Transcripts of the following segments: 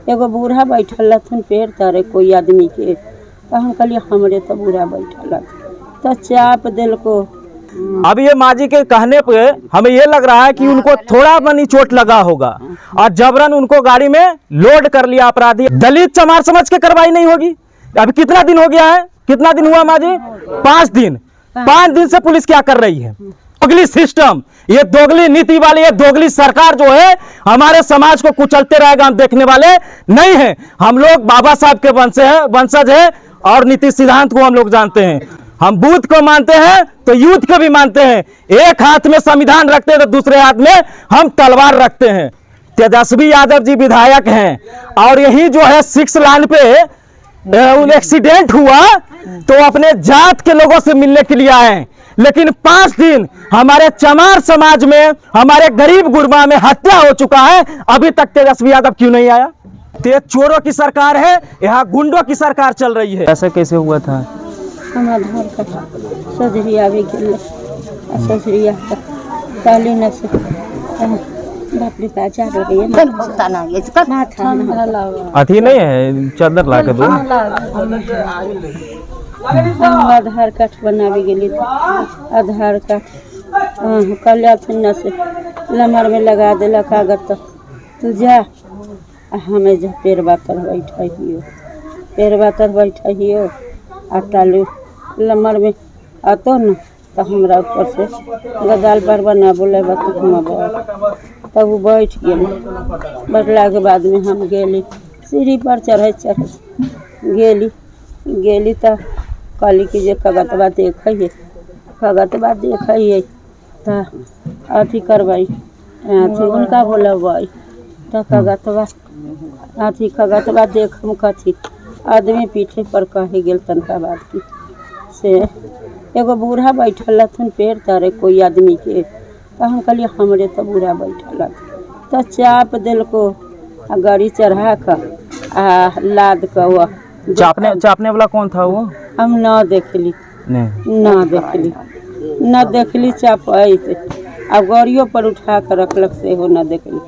एगो बूढ़ा बैठल हथुन पेड़ तरे कोई आदमी के, तो हम कहलिए हमरे तो बूढ़ा बैठल तो चाप दिल को। अब ये माँ जी के कहने पे हमें ये लग रहा है कि उनको थोड़ा बनी चोट लगा होगा और जबरन उनको गाड़ी में लोड कर लिया अपराधी। दलित चमार समझ के कार्रवाई नहीं होगी। अभी कितना दिन हो गया है, कितना दिन हुआ माँ जी? 5 दिन। 5 दिन से पुलिस क्या कर रही है? दोगली सिस्टम, ये दोगली नीति वाली, ये दोगली सरकार जो है हमारे समाज को कुचलते रहेगा। हम देखने वाले नहीं है। हम लोग बाबा साहब के वंशज है और नीति सिद्धांत को हम लोग जानते हैं। हम बुद्ध को मानते हैं तो युद्ध को भी मानते हैं। एक हाथ में संविधान रखते हैं तो दूसरे हाथ में हम तलवार रखते हैं। तेजस्वी यादव जी विधायक हैं और यही जो है 6 लाइन पे एक्सीडेंट हुआ तो अपने जात के लोगों से मिलने के लिए आए, लेकिन 5 दिन हमारे चमार समाज में, हमारे गरीब गुरबा में हत्या हो चुका है। अभी तक तेजस्वी यादव क्यों नहीं आया? तेज चोरों की सरकार है, यहाँ गुंडों की सरकार चल रही है। ऐसा कैसे हुआ था? हम आधार कार्ड सजरिया भी गेल सजरिया काली न से बाप रे पैसा रही है अथी नहीं है, चादर ला के दो। आधार कार्ड बनावे गेली आधार कार्ड कल्या न से लमर में लगा देला कागज तो तू जा हमें जा पेड़वा तर बैठा हियो आ टालू लमर में आतो न तो हमरा ऊपर से गदाल पर बना बोले तब वो बैठ गेली। बैठला के बाद में हम गेली सीढ़ी पर चढ़े गेली तो कहली कि जे कगतबा देखिए तो अथी करवाई अथी उनका बोलबाई तो कगतबा देखम कथी आदमी पीठे पर कहे गेल तनका बात की से एगो बूढ़ा बैठल हथुन पेड़ तरे कोई आदमी के, तो हम कहलिए हमरे तो बूढ़ा बैठल तो चाप दिल को गाड़ी चढ़ा कर लाद कर। चापने वाला कौन था वो? हम न देखली चाप अब गाड़ियों पर उठा कर रखलक से हो न देखली।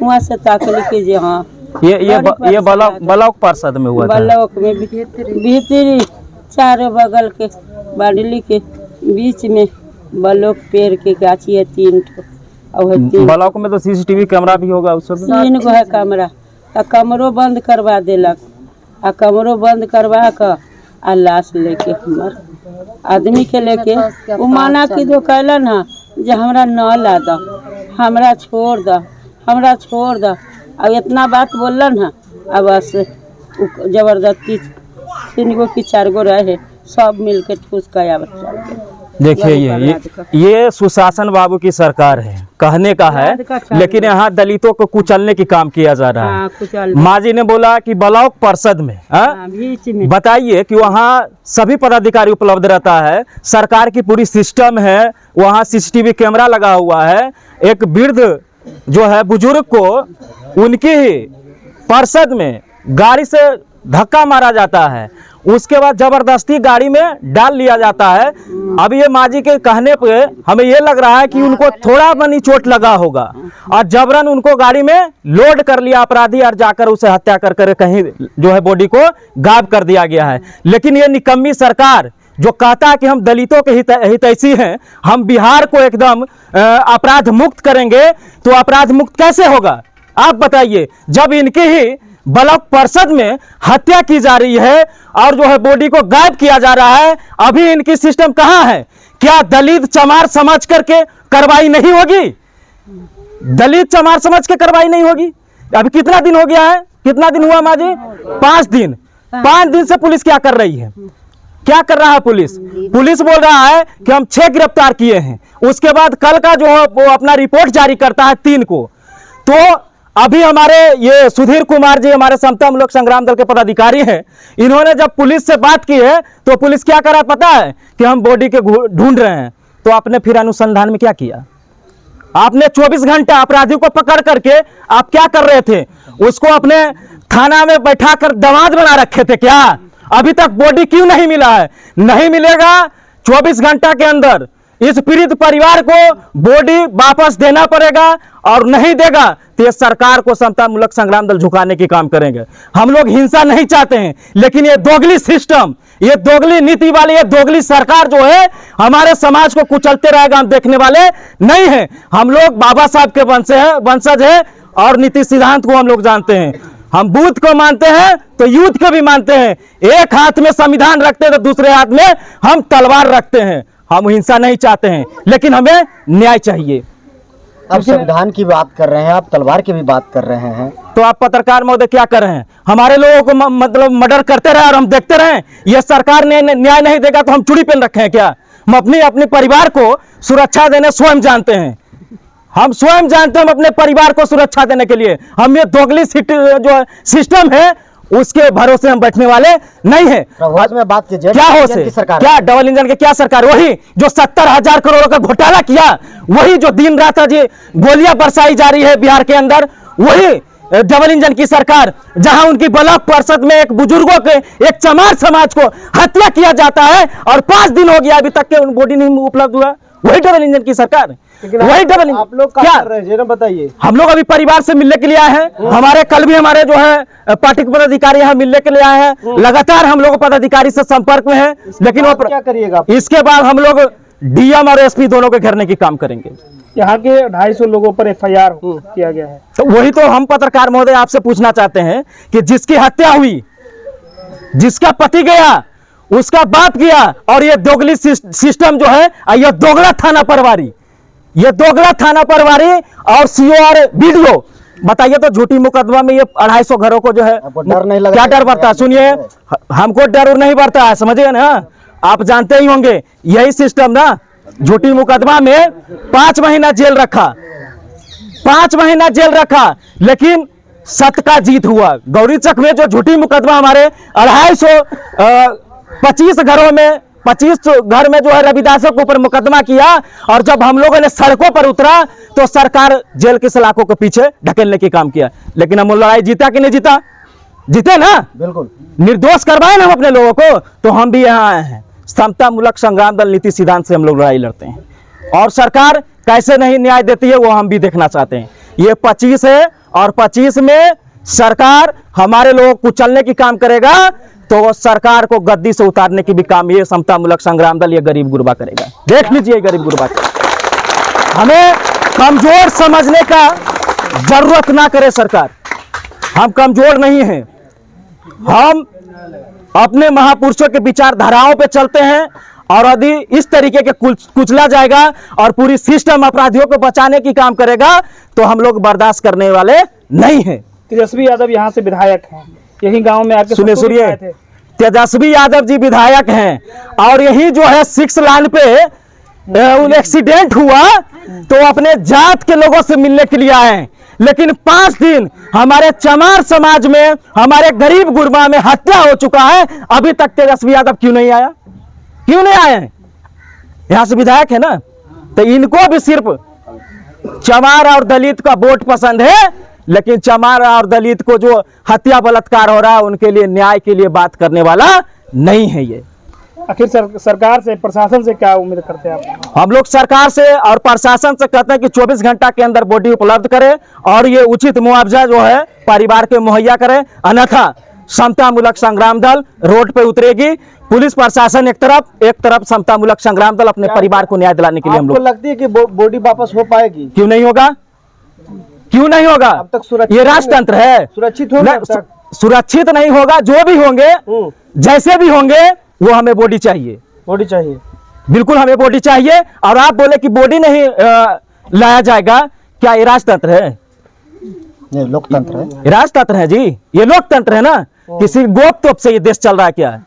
वहाँ से ताकली कि जे हाँ ये ब्लॉक पार्षद में हुआ था। ब्लॉक में भीतरी चारों बगल के बाडली के बीच में ब्लॉक पेड़ के गाछी है 3 ठो। ब्लॉक में तो सीसीटीवी कैमरा भी होगा उस सब? 3 गो है कैमरा। तो कमरों बंद करवा देलक आ कमरों बंद करवा कर आ लाश लेके हमार आदमी के लेके वो माना कि दो कहलन है जे हमरा न ला द, हमरा छोड़ द अब इतना बात बोलन है। अब बस जबरदस्ती 3 गो की 4 गो रहे सब मिल के ठूस गया बच्चा के। देखिए ये सुशासन बाबू की सरकार है, कहने का है, लेकिन यहाँ दलितों को कुचलने की काम किया जा रहा है। माँ जी ने बोला कि ब्लॉक पार्षद में बताइए कि वहाँ सभी पदाधिकारी उपलब्ध रहता है, सरकार की पूरी सिस्टम है, वहाँ सीसीटीवी कैमरा लगा हुआ है। एक वृद्ध जो है बुजुर्ग को उनकी ही पार्षद में गाड़ी से धक्का मारा जाता है, उसके बाद जबरदस्ती गाड़ी में डाल लिया जाता है। अब ये माँ जी के कहने पे हमें ये लग रहा है कि उनको थोड़ा बनी चोट लगा होगा और जबरन उनको गाड़ी में लोड कर लिया अपराधी और जाकर उसे हत्या कर कहीं जो है बॉडी को गायब कर दिया गया है। लेकिन ये निकम्मी सरकार जो कहता है कि हम दलितों के हितैषी हैं, हम बिहार को एकदम अपराध मुक्त करेंगे, तो अपराध मुक्त कैसे होगा आप बताइए? जब इनकी ही ब्लॉक पार्षद में हत्या की जा रही है और जो है बॉडी को गायब किया जा रहा है, अभी इनकी सिस्टम कहाँ है? क्या दलित चमार समझ करके कार्रवाई नहीं होगी? दलित चमार समझ के कार्रवाई नहीं होगी? अभी कितना दिन हो गया है, कितना दिन हुआ माँ जी? 5 दिन। 5 दिन से पुलिस क्या कर रही है? क्या कर रहा है पुलिस बोल रहा है कि हम 6 गिरफ्तार किए हैं, उसके बाद कल का जो है वो अपना रिपोर्ट जारी करता है 3 को। तो अभी हमारे ये सुधीर कुमार जी हमारे समता लोक संग्राम दल के पदाधिकारी हैं, इन्होंने जब पुलिस से बात की है तो पुलिस क्या करा पता है कि हम बॉडी के ढूंढ रहे हैं। तो आपने फिर अनुसंधान में क्या किया? आपने 24 घंटा अपराधियों को पकड़ करके आप क्या कर रहे थे? उसको अपने थाना में बैठा कर दामाद बना रखे थे क्या? अभी तक बॉडी क्यों नहीं मिला है? नहीं मिलेगा। 24 घंटा के अंदर इस पीड़ित परिवार को बॉडी वापस देना पड़ेगा, और नहीं देगा तो ये सरकार को समता मूलक संग्राम दल झुकाने की काम करेंगे। हम लोग हिंसा नहीं चाहते हैं, लेकिन ये दोगली सिस्टम, ये दोगली नीति वाली, ये दोगली सरकार जो है हमारे समाज को कुचलते रहेगा, हम देखने वाले नहीं हैं। हम लोग बाबा साहब के वंशज है और नीति सिद्धांत को हम लोग जानते हैं। हम बुद्ध को मानते हैं तो युद्ध को भी मानते हैं। एक हाथ में संविधान रखते हैं तो दूसरे हाथ में हम तलवार रखते हैं। हम हिंसा नहीं चाहते हैं, लेकिन हमें न्याय चाहिए। अब संविधान की बात कर रहे हैं, आप तलवार की भी बात कर रहे हैं, तो आप पत्रकार महोदय क्या कर रहे हैं? हमारे लोगों को मतलब मर्डर करते रहे और हम देखते रहे। ये सरकार ने न्याय नहीं देगा तो हम चूड़ी पहन रखे हैं क्या? हम अपने परिवार को सुरक्षा देने स्वयं जानते हैं। हम स्वयं जानते हैं हम अपने परिवार को सुरक्षा देने के लिए। हम ये दोगली जो सिस्टम है उसके भरोसे हम बैठने वाले नहीं है। में बात कीजिए, क्या हो से सरकार, क्या डबल इंजन के क्या सरकार? वही जो 70,000 करोड़ का घोटाला किया, वही जो दिन रात जी गोलियां बरसाई जा रही है बिहार के अंदर, वही डबल इंजन की सरकार, जहां उनकी ब्लॉक परिषद में एक बुजुर्गों के, एक चमार समाज को हत्या किया जाता है और 5 दिन हो गया अभी तक के बॉडी नहीं उपलब्ध हुआ। वही डबल इंजन की सरकार, वही डबल। आप लोग क्या कर रहे हैं बताइए? हम लोग अभी परिवार से मिलने के लिए आए हैं। हमारे कल भी हमारे जो है पार्टी के पदाधिकारी यहाँ मिलने के लिए आए हैं। लगातार हम लोग पदाधिकारी से संपर्क में हैं, लेकिन वो क्या करिएगा? इसके बाद हम लोग डीएम और एसपी दोनों के घेरने की काम करेंगे। यहाँ के 250 लोगों पर FIR किया गया है। तो वही तो हम पत्रकार महोदय आपसे पूछना चाहते हैं कि जिसकी हत्या हुई, जिसका पति गया, उसका बाप गया, और ये दोगली सिस्टम जो है, ये दोगला थाना प्रभारी, ये दोगला थाना प्रभारी और सीओ और वीडियो, बताइए तो झूठी मुकदमा में ये 250 घरों को जो है डर नहीं लगा? क्या डर बढ़ता है? सुनिए, हमको डर नहीं बढ़ता है, समझिए ना। आप जानते ही होंगे यही सिस्टम ना, झूठी मुकदमा में 5 महीना जेल रखा, 5 महीना जेल रखा, लेकिन सत्य का जीत हुआ। गौरीचक में जो झूठी मुकदमा हमारे 25 घरों में, 25 घर में जो है रविदासों के ऊपर मुकदमा किया, और जब हम लोगों ने सड़कों पर उतरा तो सरकार जेल की सलाखों के पीछे ढकेलने की काम किया। लेकिन हम लड़ाई जीता कि नहीं जीता? जीते ना, बिल्कुल। निर्दोष करवाए ना हम अपने लोगों को। तो हम भी यहाँ आए हैं, समता मूलक संग्राम दल नीति सिद्धांत से हम लोग लड़ाई लड़ते हैं, और सरकार कैसे नहीं न्याय देती है वो हम भी देखना चाहते हैं। ये 25 है और 25 में सरकार हमारे लोगों को कुचलने की काम करेगा, तो सरकार को गद्दी से उतारने की भी काम ये समता मूलक संग्राम दल, ये गरीब गुरबा करेगा। देख लीजिए गरीब गुरबा। हमें कमजोर समझने का जरूरत ना करे सरकार, हम कमजोर नहीं हैं। हम अपने महापुरुषों के विचारधाराओं पे चलते हैं, और यदि इस तरीके के कुचला जाएगा और पूरी सिस्टम अपराधियों को बचाने की काम करेगा तो हम लोग बर्दाश्त करने वाले नहीं हैं। तेजस्वी यादव यहाँ से विधायक हैं, यही गांव में आके सुनिए, तेजस्वी यादव जी विधायक हैं, और यही जो है 6 लाइन पे एक्सीडेंट हुआ तो अपने जात के लोगों से मिलने के लिए आए, लेकिन 5 दिन हमारे चमार समाज में, हमारे गरीब गुरबा में हत्या हो चुका है, अभी तक तेजस्वी यादव क्यों नहीं आया? क्यों नहीं आए? यहां से विधायक है ना, तो इनको भी सिर्फ चमार और दलित का वोट पसंद है, लेकिन चमार और दलित को जो हत्या बलात्कार हो रहा है उनके लिए न्याय के लिए बात करने वाला नहीं है ये। आखिर सरकार से, प्रशासन से क्या उम्मीद करते हैं आप? हम लोग सरकार से और प्रशासन से कहते हैं कि 24 घंटा के अंदर बॉडी उपलब्ध करे और ये उचित मुआवजा जो है परिवार के मुहैया करे, अन्यथा समता मूलक संग्राम दल रोड पे उतरेगी। पुलिस प्रशासन एक तरफ समता मूलक संग्राम दल अपने परिवार को न्याय दिलाने के लिए हम लोग। लगती है कि बॉडी वापस हो पाएगी? क्यों नहीं होगा? क्यों नहीं होगा? अब तक सुरक्षित, ये राजतंत्र है, सुरक्षित होगा? सुरक्षित नहीं होगा। जो भी होंगे, जैसे भी होंगे, वो हमें बॉडी चाहिए। बॉडी चाहिए, बिल्कुल हमें बॉडी चाहिए। और आप बोले कि बॉडी नहीं लाया जाएगा, क्या ये राजतंत्र है? ये लोकतंत्र है। राजतंत्र है जी, ये लोकतंत्र है ना। किसी गोप तोप से ये देश चल रहा है क्या?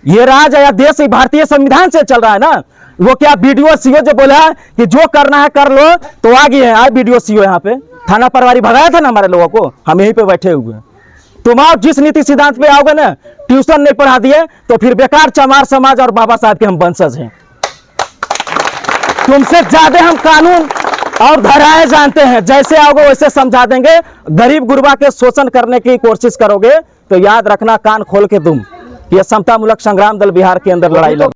ये राज या देश भारतीय संविधान से चल रहा है ना। वो क्या बीडीओ सीओ जो बोला कि जो करना है कर लो, तो आ गए हैं। आए बीडीओ सीओ यहाँ पे, थाना प्रभारी भगाया था ना हमारे लोगों को, हम यहीं पे बैठे हुए हैं। तुम आओ, जिस नीति सिद्धांत पे आओगे ना, ट्यूशन नहीं पढ़ा दिए तो फिर बेकार चमार समाज और बाबा साहब के हम वंशज हैं। तुमसे ज्यादा हम कानून और धाराएं जानते हैं, जैसे आओगे वैसे समझा देंगे। गरीब गुरबा के शोषण करने की कोशिश करोगे तो याद रखना, कान खोल के तुम, ये समता मूलक संग्राम दल बिहार के अंदर लड़ाई लड़